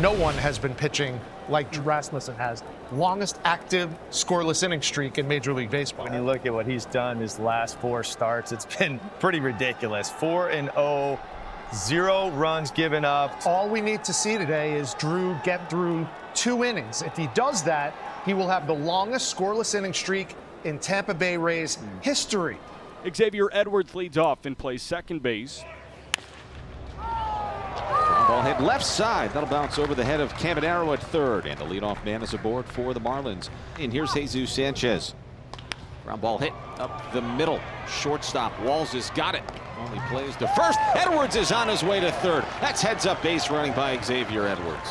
No one has been pitching like Rasmussen has. Longest active scoreless inning streak in Major League Baseball. When you look at what he's done his last 4 starts, it's been pretty ridiculous. 4-0, 0 runs given up. All we need to see today is Drew get through 2 innings. If he does that, he will have the longest scoreless inning streak in Tampa Bay Rays history. Xavier Edwards leads off and plays second base. Ball hit left side. That'll bounce over the head of Caminero at third. And the leadoff man is aboard for the Marlins. And here's Jesus Sanchez. Ground ball hit up the middle. Shortstop. Walls has got it. Only plays to first. Edwards is on his way to third. That's heads up base running by Xavier Edwards.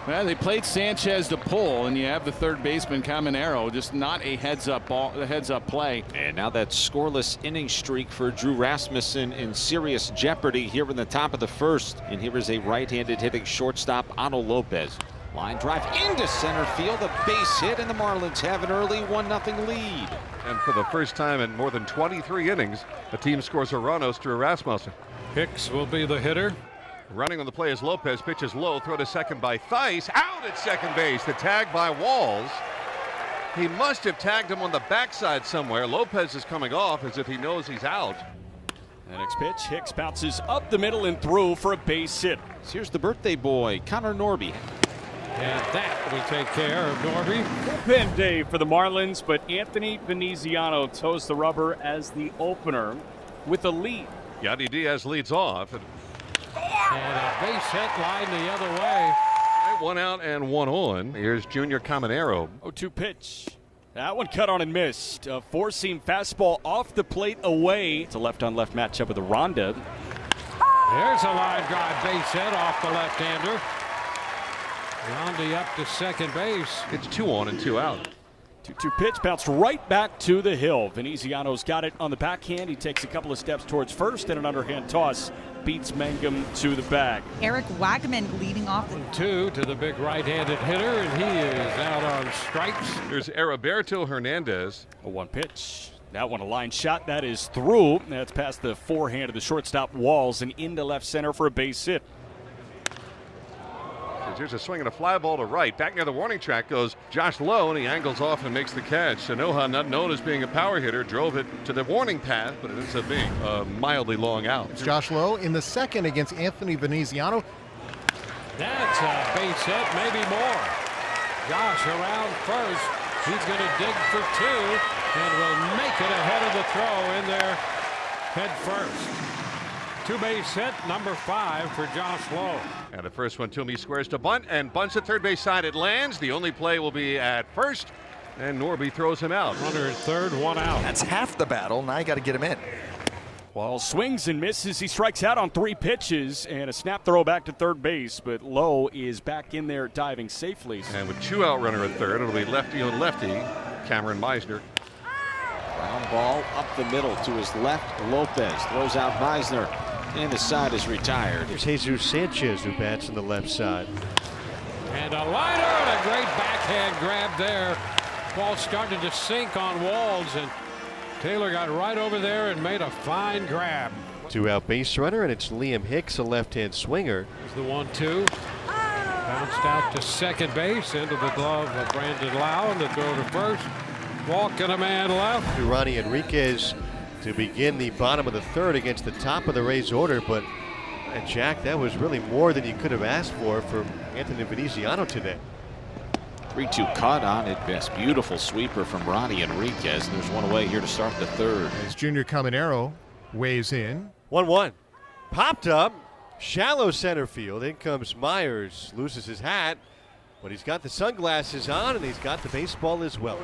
Well, they played Sanchez to pull, and you have the third baseman Caminero, just not a heads-up ball, a heads-up play. And now that scoreless inning streak for Drew Rasmussen in serious jeopardy here in the top of the first. And here is a right-handed hitting shortstop, Otto Lopez. Line drive into center field, a base hit, and the Marlins have an early 1-0 lead. And for the first time in more than 23 innings, the team scores a run to Drew Rasmussen. Hicks will be the hitter. Running on the play is Lopez, pitches low, throw to second by Theis, out at second base. The tag by Walls. He must have tagged him on the backside somewhere. Lopez is coming off as if he knows he's out. The next pitch, Hicks bounces up the middle and through for a base hit. Here's the birthday boy, Connor Norby. And that will take care of Norby. Bullpen day for the Marlins, but Anthony Veneziano toes the rubber as the opener with a lead. Yadi Diaz leads off. And a base hit line the other way. 1 out and 1 on. Here's Junior Caminero. 0-2 pitch. That one cut on and missed. A four-seam fastball off the plate away. It's a left-on-left matchup with Aranda. There's a line drive base hit off the left-hander. Aranda up to second base. It's 2 on and 2 out. 2-2 pitch bounced right back to the hill. Veneziano's got it on the backhand. He takes a couple of steps towards first, and an underhand toss beats Mangum to the bag. Eric Wagman leading off. 2 to the big right-handed hitter, and he is out on strikes. There's Heriberto Hernandez. A 1 pitch. That one a line shot. That is through. That's past the forehand of the shortstop Walls and into left center for a base hit. Here's a swing and a fly ball to right. Back near the warning track goes Josh Lowe, and he angles off and makes the catch. Sanoja, not known as being a power hitter, drove it to the warning path, but it ends up being a mildly long out. It's Josh Lowe in the second against Anthony Veneziano. That's a base hit, maybe more. Josh around first. He's going to dig for 2 and will make it ahead of the throw in there head first. 2-base hit, number 5 for Josh Lowe. And the first one, Toomey squares to bunt and bunts at third base side. It lands. The only play will be at first, and Norby throws him out. Runner at third, 1 out. That's half the battle. Now you got to get him in. Walls swings and misses. He strikes out on 3 pitches and a snap throw back to third base, but Lowe is back in there diving safely. And with 2 out runner at third, it'll be lefty on lefty, Cameron Meisner. Ground ball up the middle to his left. Lopez throws out Meisner. And the side is retired. Here's Jesus Sanchez, who bats on the left side. And a liner and a great backhand grab there. Ball started to sink on Walls, and Taylor got right over there and made a fine grab. 2-out base runner, and it's Liam Hicks, a left-hand swinger. There's the 1-2. Bounced out to second base into the glove of Brandon Lau, and the throw to first. Walk and a man left. Ronnie Enriquez to begin the bottom of the third against the top of the Rays order, but Jack, that was really more than you could have asked for from Anthony Veneziano today. 3-2 cut on it. Best beautiful sweeper from Ronnie Enriquez. There's one away here to start the third. As Junior Caminero weighs in. 1-1. Popped up. Shallow center field. In comes Myers. Loses his hat, but he's got the sunglasses on and he's got the baseball as well.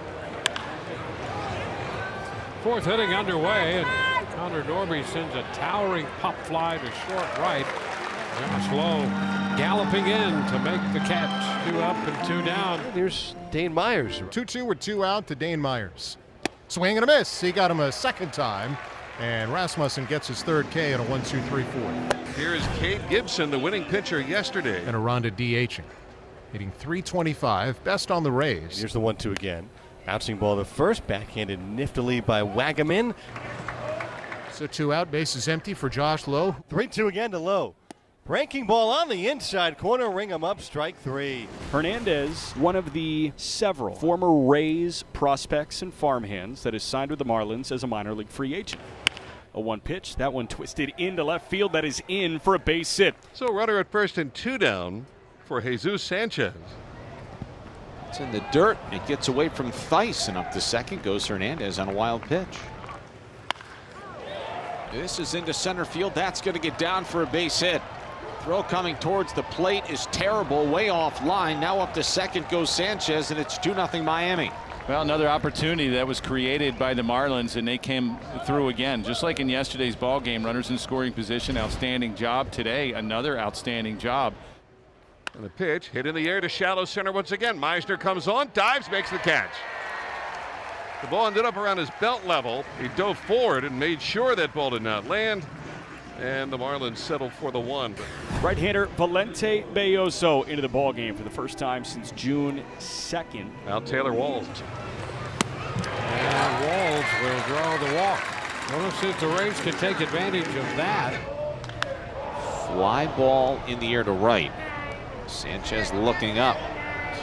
4th inning underway, and Connor Norby sends a towering pop fly to short right. Josh Lowe galloping in to make the catch. 2 up and 2 down. And here's Dane Myers. 2-2 with 2 out to Dane Myers. Swing and a miss. He got him a second time, and Rasmussen gets his 3rd K in a 1-2-3-4. Here's Cade Gibson, the winning pitcher yesterday. And Aranda DHing. Hitting .325, best on the Rays. And here's the 1-2 again. Bouncing ball to first, backhanded niftily by Wagaman. So 2 out, base is empty for Josh Lowe. 3-2 again to Lowe. Breaking ball on the inside corner, ring him up, strike 3. Hernandez, one of the several former Rays prospects and farmhands that is signed with the Marlins as a minor league free agent. A 1 pitch, that one twisted into left field. That is in for a base hit. So runner at first and 2 down for Jesus Sanchez. It's in the dirt. It gets away from Theis, and up to second goes Hernandez on a wild pitch. This is into center field. That's going to get down for a base hit. Throw coming towards the plate is terrible, way off line. Now up to second goes Sanchez, and it's 2-0 Miami. Well, another opportunity that was created by the Marlins, and they came through again. Just like in yesterday's ball game, runners in scoring position, outstanding job. Today, another outstanding job. And the pitch hit in the air to shallow center once again. Meisner comes on, dives, makes the catch. The ball ended up around his belt level. He dove forward and made sure that ball did not land. And the Marlins settled for the 1. Right-hander Valente Belloso into the ball game for the first time since June 2nd. Now Taylor Walls. And Walls will draw the walk. Well, since the Rays can take advantage of that. Fly ball in the air to right. Sanchez looking up.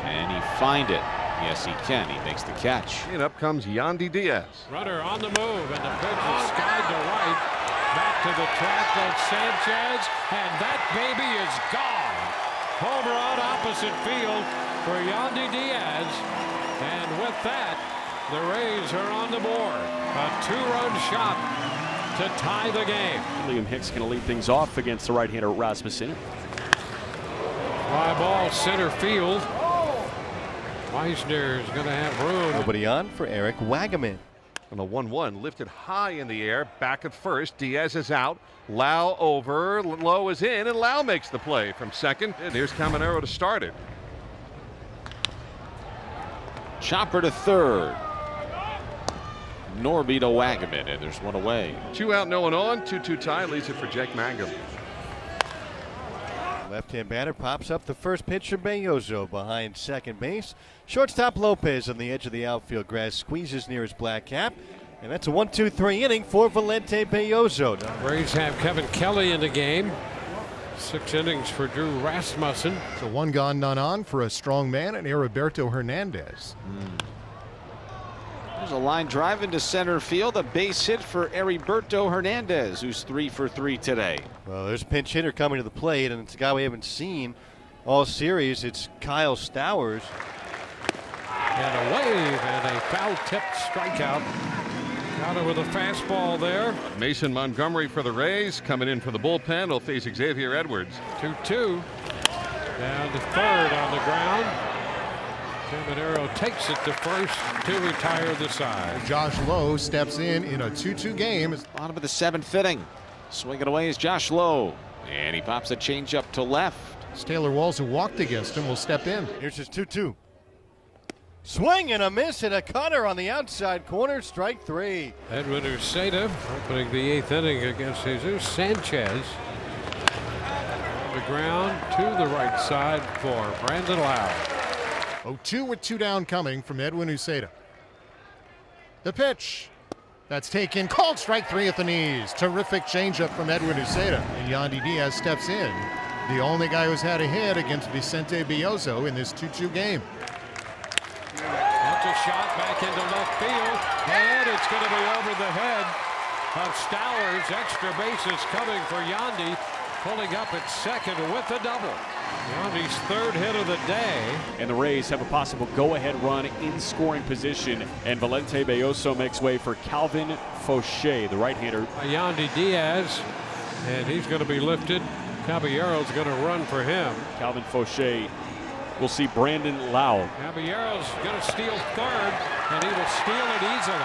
Can he find it? Yes, he can. He makes the catch. And up comes Yandy Diaz. Runner on the move, and the pitch is skied to right. Back to the track of Sanchez, and that baby is gone. Home run opposite field for Yandy Diaz. And with that, the Rays are on the board. A 2-run shot to tie the game. Liam Hicks going to lead things off against the right-hander Rasmussen. Fly ball center field. Meisner is going to have room. Nobody on for Eric Wagaman. And the 1-1 lifted high in the air, back at first. Diaz is out. Lau over. Lowe is in, and Lau makes the play from second. And here's Caminero to start it. Chopper to third. Norby to Wagaman, and there's one away. 2 out, no one on. 2-2 tie leads it for Jake Mangum. Left-hand batter pops up the first pitch from Belloso behind second base. Shortstop Lopez on the edge of the outfield grass squeezes near his black cap. And that's a 1-2-3 inning for Valente Belloso. Rays have Kevin Kelly in the game. 6 innings for Drew Rasmussen. So 1 gone, none on for a strong man and Heriberto Hernandez. There's a line drive into center field. A base hit for Heriberto Hernandez, who's 3 for 3 today. Well, there's a pinch hitter coming to the plate, and it's a guy we haven't seen all series. It's Kyle Stowers. And a wave and a foul-tipped strikeout. Got it with a fastball there. Mason Montgomery for the Rays. Coming in for the bullpen will face Xavier Edwards. 2-2. Down to third on the ground. Caminero takes it to first to retire the side. Josh Lowe steps in a 2-2 game. Bottom of the 7th inning. Swinging away is Josh Lowe. And he pops a changeup to left. It's Taylor Walls, who walked against him, will step in. Here's his 2-2. Swing and a miss and a cutter on the outside corner, strike 3. Edwin Uceta opening the 8th inning against Jesus Sanchez. On the ground to the right side for Brandon Lau. 0-2 with 2 down coming from Edwin Uceta. The pitch. That's taken, called strike 3 at the knees. Terrific changeup from Edwin Uceta. And Yandy Diaz steps in. The only guy who's had a hit against Vicente Belloso in this 2-2 game. That's a shot back into left field. And it's going to be over the head of Stowers. Extra bases coming for Yandy. Pulling up at second with a double. Yandy's 3rd hit of the day. And the Rays have a possible go-ahead run in scoring position. And Valente Belloso makes way for Calvin Fauché, the right-hander. Yandy Diaz, and he's going to be lifted. Caballero's going to run for him. Calvin Fauché will see Brandon Lau. Caballero's going to steal third, and he will steal it easily.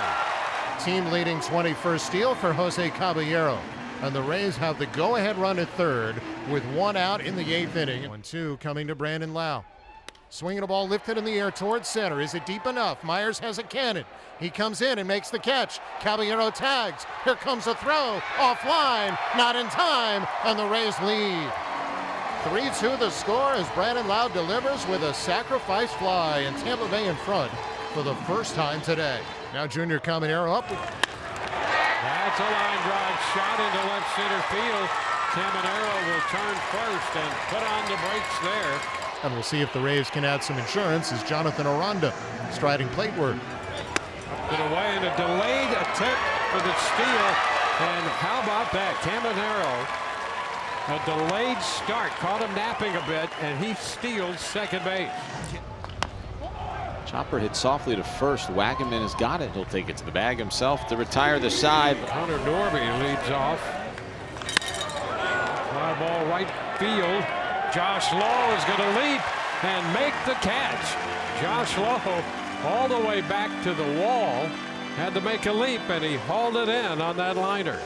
Team leading 21st steal for Jose Caballero. And the Rays have the go-ahead run at third with 1 out in the 8th inning. 1-2 coming to Brandon Lau. Swinging a ball lifted in the air towards center. Is it deep enough? Myers has a cannon. He comes in and makes the catch. Caballero tags. Here comes a throw. Offline. Not in time. And the Rays lead. 3-2 the score as Brandon Lau delivers with a sacrifice fly. And Tampa Bay in front for the first time today. Now Junior Caminero up. That's a line drive shot into left center field. Caminero will turn first and put on the brakes there. And we'll see if the Rays can add some insurance as Jonathan Aranda striding plateward. Get away and a delayed attempt for the steal. And how about that? Caminero, a delayed start, caught him napping a bit, and he steals second base. Chopper hit softly to first. Wagaman has got it. He'll take it to the bag himself to retire the side. Hunter Norby leads off. Fly ball right field. Josh Lowe is going to leap and make the catch. Josh Lowe all the way back to the wall. Had to make a leap, and he hauled it in on that liner.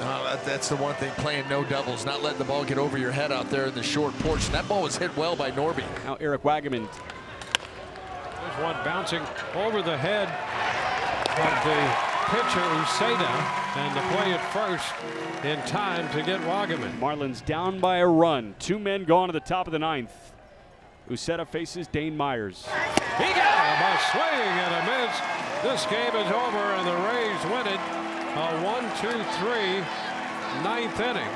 That's the one thing, playing no doubles, not letting the ball get over your head out there in the short porch. And that ball was hit well by Norby. Now Eric Wagaman. There's one bouncing over the head of the pitcher Uceda, and the play at first in time to get Wagaman. Marlins down by a run. 2 men gone at the top of the 9th. Uceda faces Dane Myers. He got him, a swing and a miss. This game is over, and the Rays win it. A 1-2-3 ninth inning.